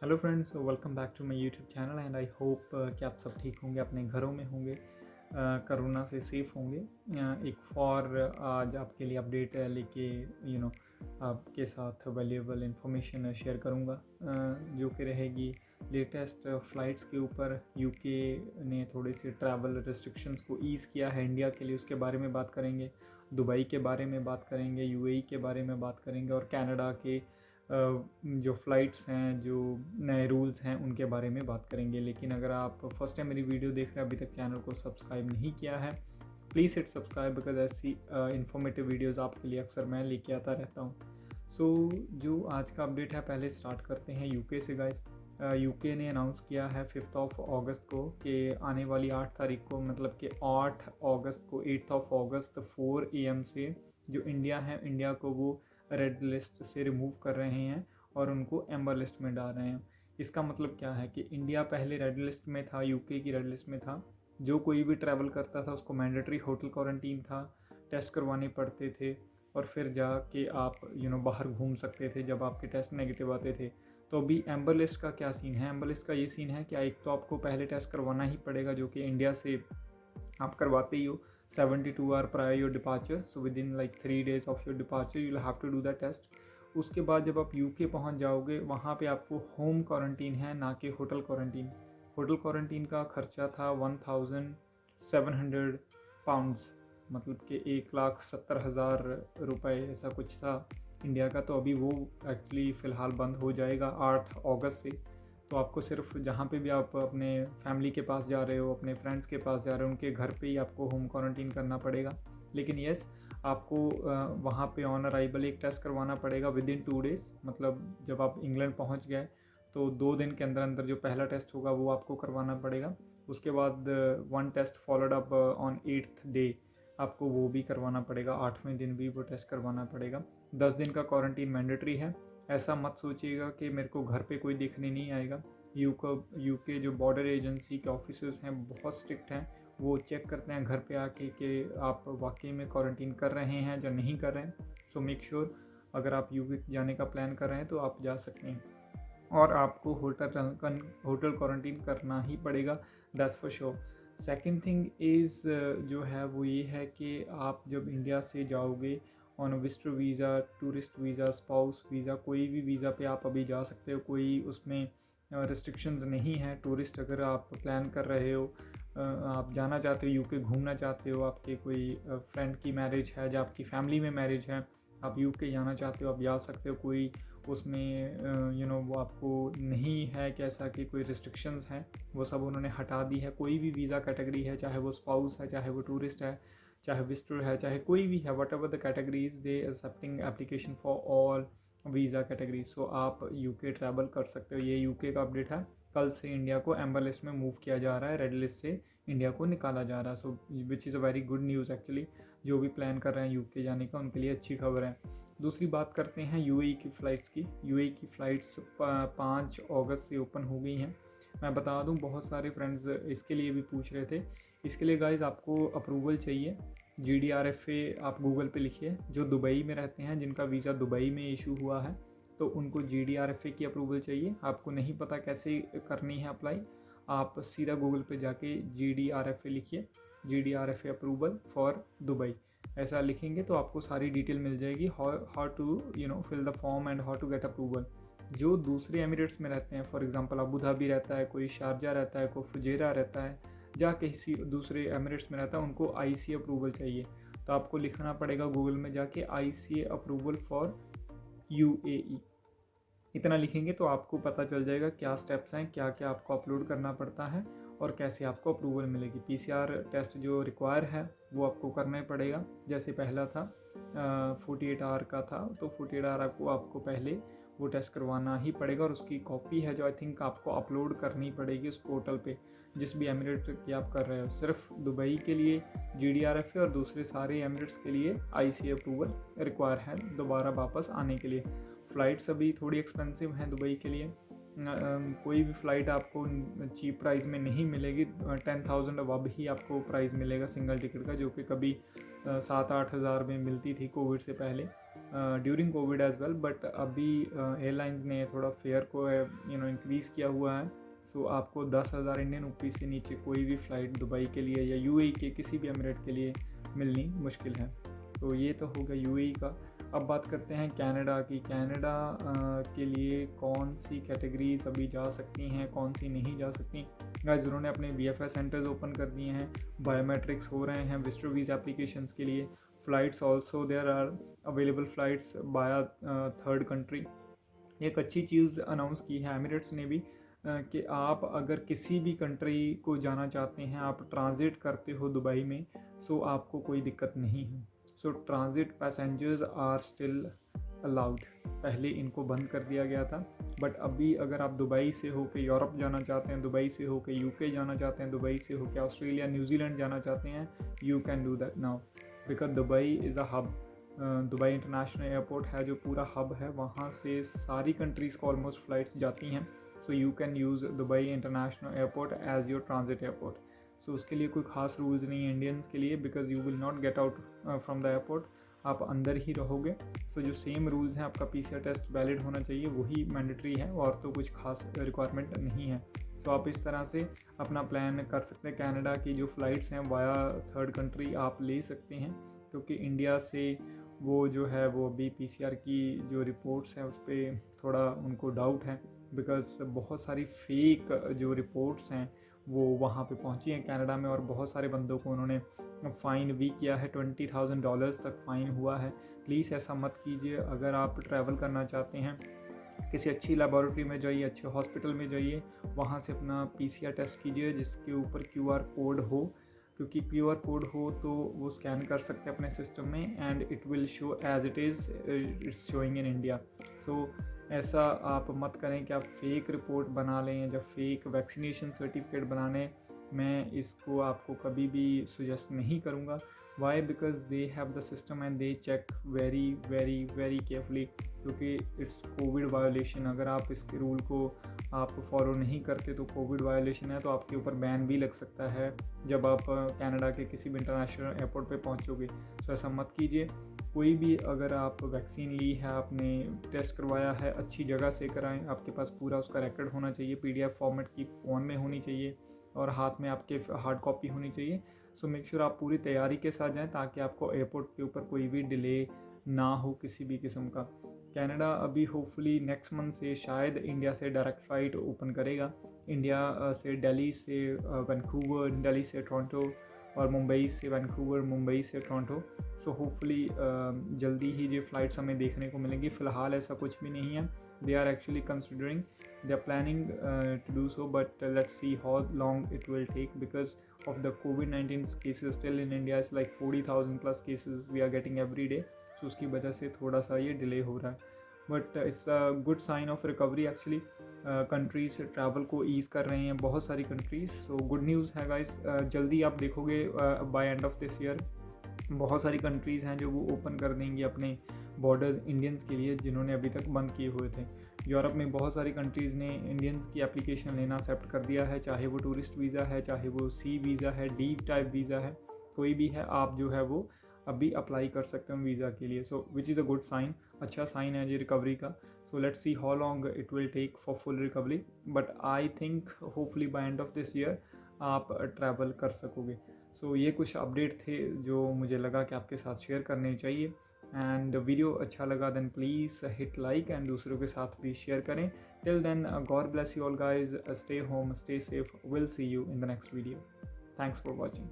Hello friends, welcome back to my YouTube channel and I hope कि आप सब ठीक होंगे, अपने घरों में होंगे, कोरोना से सेफ होंगे। आज आपके लिए अपडेट लेके आपके साथ वैल्यूएबल इंफॉर्मेशन शेयर करूंगा, जो कि रहेगी लेटेस्ट फ़्लाइट्स के ऊपर। यूके ने थोड़े से ट्रैवल रिस्ट्रिक्शंस को ईज़ किया है इंडिया के लिए, उसके बारे में बात करेंगे। दुबई के बारे में बात करेंगे, यूएई के बारे में बात करेंगे और कनाडा के जो फ़्लाइट्स हैं, जो नए रूल्स हैं, उनके बारे में बात करेंगे। लेकिन अगर आप फर्स्ट टाइम मेरी वीडियो देख रहे हैं, अभी तक चैनल को सब्सक्राइब नहीं किया है, प्लीज़ हिट सब्सक्राइब, बिकॉज ऐसी इन्फॉर्मेटिव वीडियोस आपके लिए अक्सर मैं लेके आता रहता हूँ। जो आज का अपडेट है, पहले स्टार्ट करते हैं यूके से गाइस। यूके ने अनाउंस किया है 5 अगस्त को कि आने वाली 8 तारीख को, मतलब कि 8 अगस्त को 8 अगस्त 4 AM से जो इंडिया को वो रेड लिस्ट से रिमूव कर रहे हैं और उनको एम्बर लिस्ट में डाल रहे हैं। इसका मतलब क्या है कि इंडिया पहले रेड लिस्ट में था, यूके की रेड लिस्ट में था। जो कोई भी ट्रैवल करता था उसको मैंडेटरी होटल क्वारंटीन था, टेस्ट करवाने पड़ते थे और फिर जाके आप बाहर घूम सकते थे जब आपके टेस्ट नेगेटिव आते थे। तो अभी एम्बर लिस्ट का क्या सीन है? एम्बर लिस्ट का ये सीन है कि एक तो आपको पहले टेस्ट करवाना ही पड़ेगा, जो कि इंडिया से आप करवाते ही हो 72 hour prior your departure. So within like 3 days of your departure you will have to do that test. उसके बाद जब आप यूके पहुंच जाओगे, वहाँ पे आपको होम क्वारंटीन है, ना कि होटल क्वारंटीन। होटल क्वारंटीन का खर्चा था 1700 पाउंड्स, मतलब कि 1,70,000 रुपये, ऐसा कुछ था इंडिया का। तो अभी वो एक्चुअली फ़िलहाल बंद हो जाएगा 8 अगस्त से। तो आपको सिर्फ जहाँ पे भी आप अपने फैमिली के पास जा रहे हो, अपने फ्रेंड्स के पास जा रहे हो, उनके घर पे ही आपको होम क्वारंटीन करना पड़ेगा। लेकिन येस, आपको वहाँ पे ऑन अराइवल एक टेस्ट करवाना पड़ेगा विद इन 2 days। मतलब जब आप इंग्लैंड पहुँच गए तो 2 दिन के अंदर अंदर जो पहला टेस्ट होगा वो आपको करवाना पड़ेगा। उसके बाद 1 test followed up on 8th day, आपको वो भी करवाना पड़ेगा। 8वें दिन भी वो टेस्ट करवाना पड़ेगा। 10 दिन का क्वारंटीन मैंडेटरी है। ऐसा मत सोचिएगा कि मेरे को घर पे कोई देखने नहीं आएगा। यूके जो बॉर्डर एजेंसी के ऑफिसर्स हैं बहुत स्ट्रिक्ट हैं। वो चेक करते हैं घर पे आके कि आप वाकई में क्वारंटीन कर रहे हैं या नहीं कर रहे हैं। सो मेक श्योर, अगर आप यूके जाने का प्लान कर रहे हैं तो आप जा सकते हैं और आपको होटल क्वारंटीन करना ही पड़ेगा, that's for sure. Second thing is जो है वो ये है कि आप जब इंडिया से जाओगे on visitor visa, tourist visa, spouse visa, कोई भी वीज़ा पे आप अभी जा सकते हो। कोई उसमें रिस्ट्रिक्शंस नहीं है। टूरिस्ट अगर आप प्लान कर रहे हो, आप जाना चाहते हो यूके, घूमना चाहते हो, आपके कोई फ्रेंड की मैरिज है या आपकी फैमिली में मैरिज है, आप यूके जाना चाहते हो, आप जा सकते हो। कोई उसमें वो आपको नहीं है कैसा कि कोई रिस्ट्रिक्शंस हैं, वो सब उन्होंने हटा दी है। कोई भी वीज़ा कैटेगरी है, चाहे वो स्पाउस है, चाहे वो टूरिस्ट है, चाहे विजिटर है, चाहे कोई भी है, whatever the categories, they accepting application for all visa categories. So आप यूके ट्रैवल कर सकते हो। ये यूके का अपडेट है। कल से इंडिया को एम्बर लिस्ट में मूव किया जा रहा है, रेड लिस्ट से इंडिया को निकाला जा रहा है। So which is a very good news actually. जो भी प्लान कर रहे हैं यूके जाने का, उनके लिए अच्छी खबर है। दूसरी बात करते हैं यूएई की फ़्लाइट्स की। यूएई की फ़्लाइट्स 5 अगस्त से ओपन हो गई हैं। मैं बता दूं, बहुत सारे फ्रेंड्स इसके लिए भी पूछ रहे थे। इसके लिए गाइज आपको अप्रूवल चाहिए। GDRFA आप गूगल पे लिखिए। जो दुबई में रहते हैं, जिनका वीज़ा दुबई में इशू हुआ है, तो उनको GDRFA की अप्रूवल चाहिए। आपको नहीं पता कैसे करनी है अप्लाई, आप सीधा गूगल पे जाके GDRFA लिखिए, GDRFA अप्रूवल फॉर दुबई। ऐसा लिखेंगे तो आपको सारी डिटेल मिल जाएगी, how to fill the form and how to get approval. जो दूसरे एमिरेट्स में रहते हैं, फॉर एग्जांपल अबू धाबी रहता है, कोई शारजा रहता है, कोई फुजेरा रहता है, या किसी दूसरे एमिरेट्स में रहता है, उनको ICA अप्रूवल चाहिए। तो आपको लिखना पड़ेगा गूगल में जाके ICA अप्रूवल फॉर UAE। इतना लिखेंगे तो आपको पता चल जाएगा क्या स्टेप्स हैं, क्या क्या आपको अपलोड करना पड़ता है और कैसे आपको अप्रूवल मिलेगी। PCR टेस्ट जो रिक्वायर है वो आपको करना ही पड़ेगा। जैसे पहला था 48 आवर का था, तो 48 आवर को आपको पहले वो टेस्ट करवाना ही पड़ेगा और उसकी कॉपी है जो आई थिंक आपको अपलोड करनी पड़ेगी उस पोर्टल पे, जिस भी एमिरेट की आप कर रहे हो। सिर्फ दुबई के लिए GDRFA और दूसरे सारे एमिरेट्स के लिए ICA अप्रूवल रिक्वायर है दोबारा वापस आने के लिए। फ़्लाइट्स अभी थोड़ी एक्सपेंसिव हैं दुबई के लिए। कोई भी फ़्लाइट आपको चीप प्राइस में नहीं मिलेगी। 10,000 अब ही आपको प्राइस मिलेगा सिंगल टिकट का, जो कि कभी 7-8 हज़ार में मिलती थी कोविड से पहले। During covid as well, but अभी एयरलाइंस ने थोड़ा फेयर को इंक्रीज़ किया हुआ है। सो आपको 10,000 इंडियन रुपीज़ से नीचे कोई भी फ़्लाइट दुबई के लिए या यूएई के किसी भी एमिरेट के लिए मिलनी मुश्किल है। तो ये तो हो गया यूएई का। अब बात करते हैं कनाडा की। कनाडा के लिए कौन सी कैटेगरीज अभी जा सकती हैं, कौन सी नहीं जा सकती। गाइस, उन्होंने अपने VFS सेंटर्स ओपन कर दिए हैं, बायोमेट्रिक्स हो रहे हैं विजिटर वीज़ा एप्लीकेशंस के लिए। Flights also there are available flights via third country. एक अच्छी चीज़ अनाउंस की है एमिरेट्स ने भी कि आप अगर किसी भी कंट्री को जाना चाहते हैं, आप ट्रांजिट करते हो दुबई में, सो आपको कोई दिक्कत नहीं है। So transit passengers are still allowed. पहले इनको बंद कर दिया गया था, बट अभी अगर आप दुबई से होकर यूरोप जाना चाहते हैं, दुबई से होकर यूके जाना चाहते हैं, दुबई से होकर ऑस्ट्रेलिया न्यूजीलैंड जाना चाहते हैं, you can do that now because Dubai is a hub. Dubai international airport है जो पूरा हब है, वहाँ से सारी कंट्रीज़ को ऑलमोस्ट फ़्लाइट्स जाती हैं। So you can use Dubai international airport as your transit airport. So उसके लिए कोई ख़ास रूल्स नहीं है इंडियंस के लिए, because you will not get out from the airport, आप अंदर ही रहोगे। सो जो सेम रूल्स हैं, आपका PCR टेस्ट वैलिड होना चाहिए, वही मैंडेटरी है, और तो कुछ खास रिक्वायरमेंट नहीं है। तो आप इस तरह से अपना प्लान कर सकते हैं। कनाडा की जो फ़्लाइट्स हैं वाया थर्ड कंट्री आप ले सकते हैं, क्योंकि इंडिया से वो जो है वो अभी PCR की जो रिपोर्ट्स हैं उस पर थोड़ा उनको डाउट है, बिकॉज बहुत सारी फेक जो रिपोर्ट्स हैं वो वहाँ पे पहुँची हैं कनाडा में, और बहुत सारे बंदों को उन्होंने फ़ाइन भी किया है। $20,000 तक फ़ाइन हुआ है। प्लीज़ ऐसा मत कीजिए। अगर आप ट्रैवल करना चाहते हैं, किसी अच्छी लेबॉरेटरी में जाइए, अच्छे हॉस्पिटल में जाइए, वहाँ से अपना PCR टेस्ट कीजिए जिसके ऊपर QR कोड हो, क्योंकि QR कोड हो तो वो स्कैन कर सकते हैं अपने सिस्टम में, and it will show as it is it's showing in India. So ऐसा आप मत करें कि आप फेक रिपोर्ट बना लें या फेक वैक्सीनेशन सर्टिफिकेट बना लें। मैं इसको आपको कभी भी सुजेस्ट नहीं करूँगा। Why? Because they have the system and they check very very very carefully, क्योंकि इट्स कोविड वायोलेशन। अगर आप इसके रूल को आप फॉलो नहीं करते तो कोविड वायोलेशन है, तो आपके ऊपर बैन भी लग सकता है जब आप कनाडा के किसी भी इंटरनेशनल एयरपोर्ट पे पहुंचोगे। तो ऐसा मत कीजिए। कोई भी अगर आप वैक्सीन ली है, आपने टेस्ट करवाया है, अच्छी जगह से कराएं। आपके पास पूरा उसका रिकॉर्ड होना चाहिए, PDF फॉर्मेट की फ़ोन में होनी चाहिए, और हाथ में आपके हार्ड कॉपी होनी चाहिए। सो मेक श्योर आप पूरी तैयारी के साथ जाएं, ताकि आपको एयरपोर्ट के ऊपर कोई भी डिले ना हो किसी भी किस्म का। कनाडा अभी होपफुली नेक्स्ट मंथ से शायद इंडिया से डायरेक्ट फ़्लाइट ओपन करेगा। इंडिया से दिल्ली से वैंकूवर, दिल्ली से टोरंटो, और मुंबई से वैंकूवर, मुंबई से टोरंटो। सो होपफुली जल्दी ही ये फ़्लाइट्स हमें देखने को मिलेंगी। फ़िलहाल ऐसा कुछ भी नहीं है। They are actually considering, they are planning to do so, but let's see how long it will take because of the COVID-19 cases still in India is like 40,000 plus cases we are getting every day. So उसकी वजह से थोड़ा सा ये delay हो रहा है, but it's a good sign of recovery actually. Countries travel को ईज़ कर रहे हैं बहुत सारी कंट्रीज़। सो गुड न्यूज़ है गाइस। जल्दी आप देखोगे by end of this year बहुत सारी कंट्रीज़ हैं जो वो ओपन कर देंगी अपने बॉर्डर्स इंडियंस के लिए, जिन्होंने अभी तक बंद किए हुए थे। यूरोप में बहुत सारी कंट्रीज़ ने इंडियंस की एप्लीकेशन लेना एक्सेप्ट कर दिया है, चाहे वो टूरिस्ट वीज़ा है, चाहे वो C वीज़ा है, D टाइप वीज़ा है, कोई भी है, आप जो है वो अभी अप्लाई कर सकते हो वीज़ा के लिए। So which is a good sign, अच्छा साइन है ये रिकवरी का। So let's see how long it will take for full recovery, but I think hopefully by end of this year आप ट्रैवल कर सकोगे। सो ये कुछ अपडेट थे जो मुझे लगा कि आपके साथ शेयर करने चाहिए। एंड वीडियो अच्छा लगा then please hit like and दूसरों के साथ भी शेयर करें। Till then God bless you all guys, stay home, stay safe, will see you in the next video. Thanks for watching.